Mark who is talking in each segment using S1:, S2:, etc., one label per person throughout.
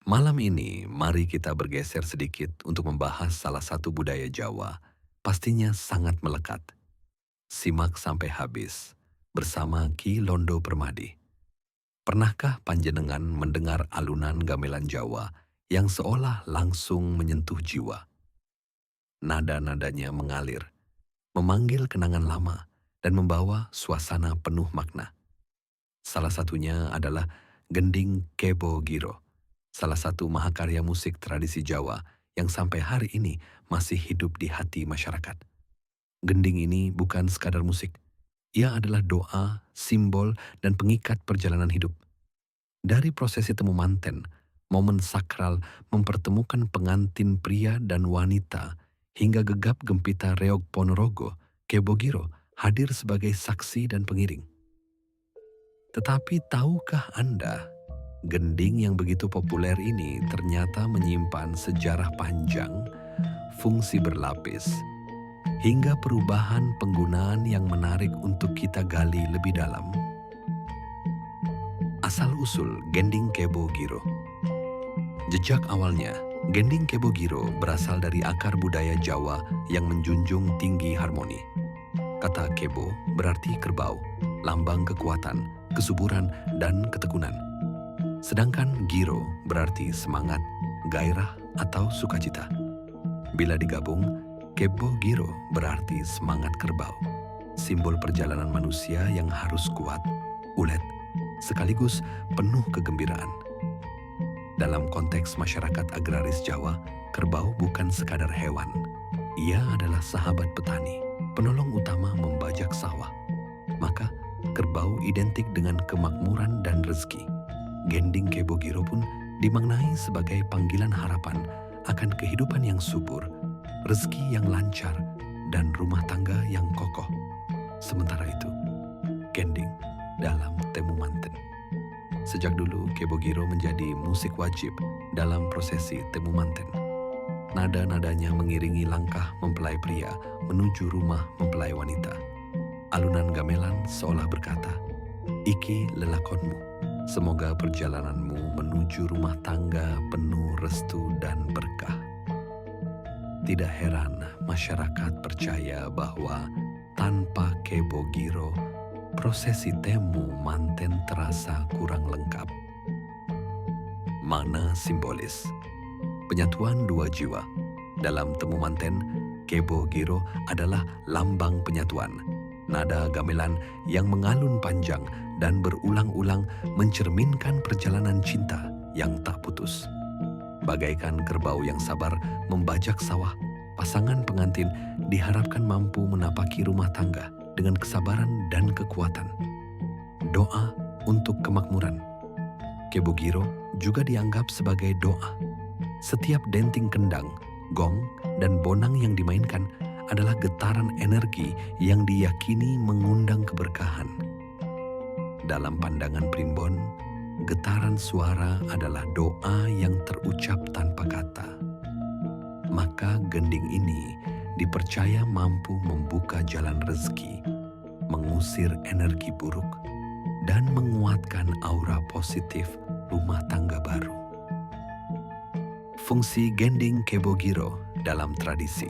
S1: Malam ini, mari kita bergeser sedikit untuk membahas salah satu budaya Jawa, pastinya sangat melekat. Simak sampai habis, bersama Ki Londo Permadi. Pernahkah panjenengan mendengar alunan gamelan Jawa yang seolah langsung menyentuh jiwa? Nada-nadanya mengalir, memanggil kenangan lama, dan membawa suasana penuh makna. Salah satunya adalah Gending Kebo Giro, salah satu mahakarya musik tradisi Jawa yang sampai hari ini masih hidup di hati masyarakat. Gending ini bukan sekadar musik, ia adalah doa, simbol, dan pengikat perjalanan hidup. Dari prosesi temu manten, momen sakral mempertemukan pengantin pria dan wanita, hingga gegap gempita reog Ponorogo, Kebogiro hadir sebagai saksi dan pengiring. Tetapi tahukah Anda, gending yang begitu populer ini ternyata menyimpan sejarah panjang, fungsi berlapis, hingga perubahan penggunaan yang menarik untuk kita gali lebih dalam. Asal-usul Gending Kebo Giro. Jejak awalnya, Gending Kebo Giro berasal dari akar budaya Jawa yang menjunjung tinggi harmoni. Kata kebo berarti kerbau, lambang kekuatan, kesuburan, dan ketekunan. Sedangkan giro berarti semangat, gairah, atau sukacita. Bila digabung, kebo giro berarti semangat kerbau, simbol perjalanan manusia yang harus kuat, ulet, sekaligus penuh kegembiraan. Dalam konteks masyarakat agraris Jawa, kerbau bukan sekadar hewan. Ia adalah sahabat petani, penolong utama membajak sawah. Maka, kerbau identik dengan kemakmuran dan rezeki. Gending Kebo Giro pun dimaknai sebagai panggilan harapan akan kehidupan yang subur, rezeki yang lancar, dan rumah tangga yang kokoh. Sementara itu, gending dalam temu manten. Sejak dulu, Kebo Giro menjadi musik wajib dalam prosesi temu manten. Nada-nadanya mengiringi langkah mempelai pria menuju rumah mempelai wanita. Alunan gamelan seolah berkata, "Iki lelakonmu, semoga perjalananmu menuju rumah tangga penuh restu dan berkah." Tidak heran masyarakat percaya bahwa tanpa Kebo Giro, prosesi temu manten terasa kurang lengkap. Makna simbolis penyatuan dua jiwa. Dalam temu manten, Kebo Giro adalah lambang penyatuan. Nada gamelan yang mengalun panjang dan berulang-ulang mencerminkan perjalanan cinta yang tak putus. Bagaikan kerbau yang sabar membajak sawah, pasangan pengantin diharapkan mampu menapaki rumah tangga dengan kesabaran dan kekuatan. Doa untuk kemakmuran. Kebo Giro juga dianggap sebagai doa. Setiap denting kendang, gong, dan bonang yang dimainkan adalah getaran energi yang diyakini mengundang keberkahan. Dalam pandangan primbon, getaran suara adalah doa yang terucap tanpa kata. Maka gending ini dipercaya mampu membuka jalan rezeki, mengusir energi buruk, dan menguatkan aura positif rumah tangga baru. Fungsi gending Kebo Giro dalam tradisi.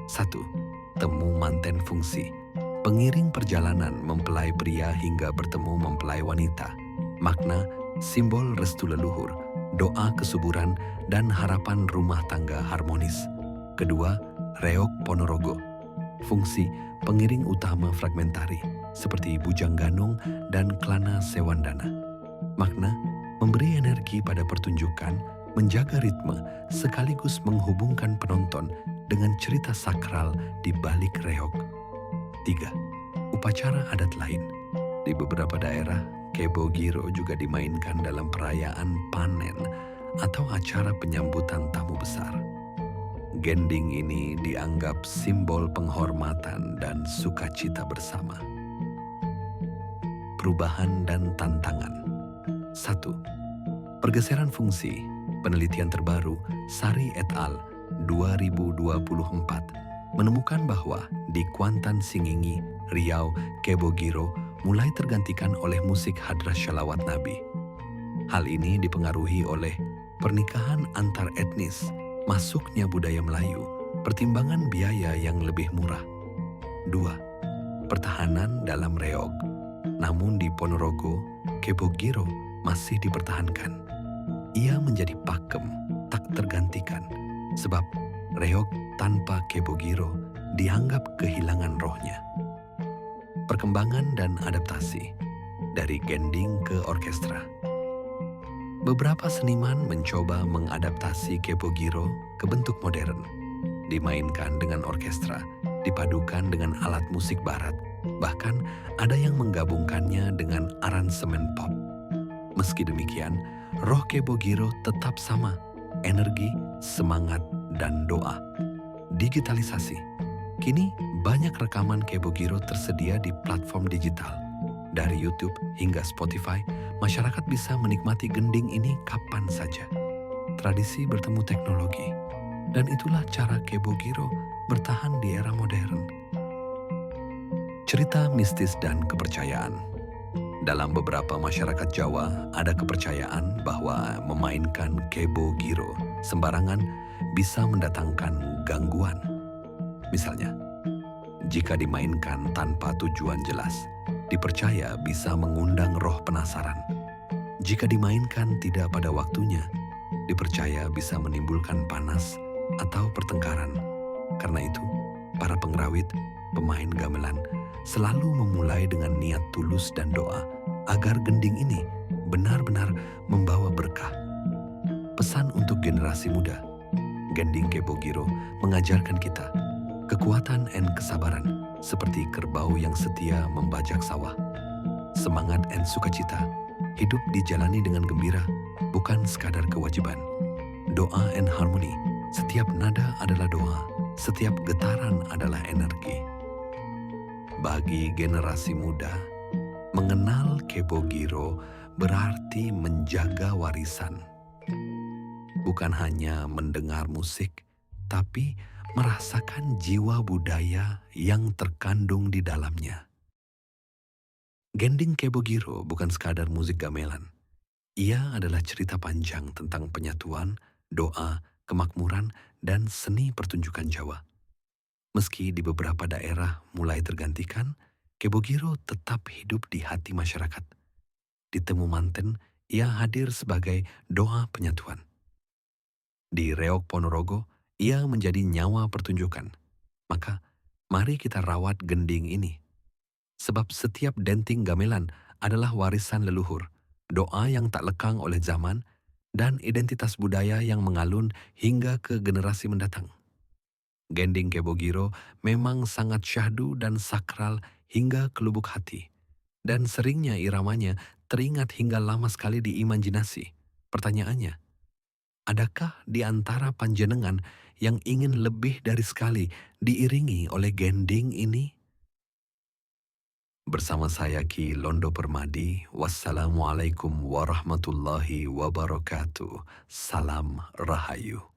S1: 1. Temu manten fungsi. Pengiring perjalanan mempelai pria hingga bertemu mempelai wanita. Makna simbol restu leluhur, doa kesuburan, dan harapan rumah tangga harmonis. Kedua, reog Ponorogo. Fungsi pengiring utama fragmentari seperti Bujang Ganong dan Klana Sewandana. Makna memberi energi pada pertunjukan, menjaga ritme, sekaligus menghubungkan penonton dengan cerita sakral di balik reog. 3. Upacara adat lain. Di beberapa daerah, Kebo Giro juga dimainkan dalam perayaan panen atau acara penyambutan tamu besar. Gending ini dianggap simbol penghormatan dan sukacita bersama. Perubahan dan tantangan. 1. Pergeseran fungsi. Penelitian terbaru Sari et al. 2024 menemukan bahwa di Kuantan Singingi, Riau, Kebo Giro mulai tergantikan oleh musik hadrah shalawat Nabi. Hal ini dipengaruhi oleh pernikahan antar etnis, masuknya budaya Melayu, pertimbangan biaya yang lebih murah. 2. Pertahanan dalam reog. Namun di Ponorogo, Kebo Giro masih dipertahankan. Ia menjadi pakem, tak tergantikan, sebab reog tanpa Kebo Giro dianggap kehilangan rohnya. Perkembangan dan adaptasi dari gending ke orkestra. Beberapa seniman mencoba mengadaptasi Kebo Giro ke bentuk modern, dimainkan dengan orkestra, dipadukan dengan alat musik barat, bahkan ada yang menggabungkannya dengan aransemen pop. Meski demikian, roh Kebo Giro tetap sama, energi, semangat, dan doa. Digitalisasi. Kini banyak rekaman Kebo Giro tersedia di platform digital. Dari YouTube hingga Spotify, masyarakat bisa menikmati gending ini kapan saja. Tradisi bertemu teknologi, dan itulah cara Kebo Giro bertahan di era modern. Cerita mistis dan kepercayaan. Dalam beberapa masyarakat Jawa, ada kepercayaan bahwa memainkan Kebo Giro sembarangan bisa mendatangkan gangguan. Misalnya, jika dimainkan tanpa tujuan jelas, dipercaya bisa mengundang roh penasaran. Jika dimainkan tidak pada waktunya, dipercaya bisa menimbulkan panas atau pertengkaran. Karena itu, para pengrawit, pemain gamelan, selalu memulai dengan niat tulus dan doa agar gending ini benar-benar membawa berkah. Pesan untuk generasi muda, gending Kebo Giro mengajarkan kita kekuatan dan kesabaran seperti kerbau yang setia membajak sawah. Semangat dan sukacita, hidup dijalani dengan gembira, bukan sekadar kewajiban. Doa dan harmoni, setiap nada adalah doa, setiap getaran adalah energi. Bagi generasi muda, mengenal Kebo Giro berarti menjaga warisan. Bukan hanya mendengar musik, tapi merasakan jiwa budaya yang terkandung di dalamnya. Gending Kebo Giro bukan sekadar musik gamelan. Ia adalah cerita panjang tentang penyatuan, doa, kemakmuran, dan seni pertunjukan Jawa. Meski di beberapa daerah mulai tergantikan, Kebo Giro tetap hidup di hati masyarakat. Di Temu Manten, ia hadir sebagai doa penyatuan. Di Reog Ponorogo, ia menjadi nyawa pertunjukan. Maka, mari kita rawat gending ini. Sebab setiap denting gamelan adalah warisan leluhur, doa yang tak lekang oleh zaman, dan identitas budaya yang mengalun hingga ke generasi mendatang. Gending Kebo Giro memang sangat syahdu dan sakral hingga ke lubuk hati. Dan seringnya iramanya teringat hingga lama sekali di imajinasi. Pertanyaannya, adakah di antara panjenengan yang ingin lebih dari sekali diiringi oleh gending ini? Bersama saya Ki Londo Permadi, wassalamualaikum warahmatullahi wabarakatuh. Salam Rahayu.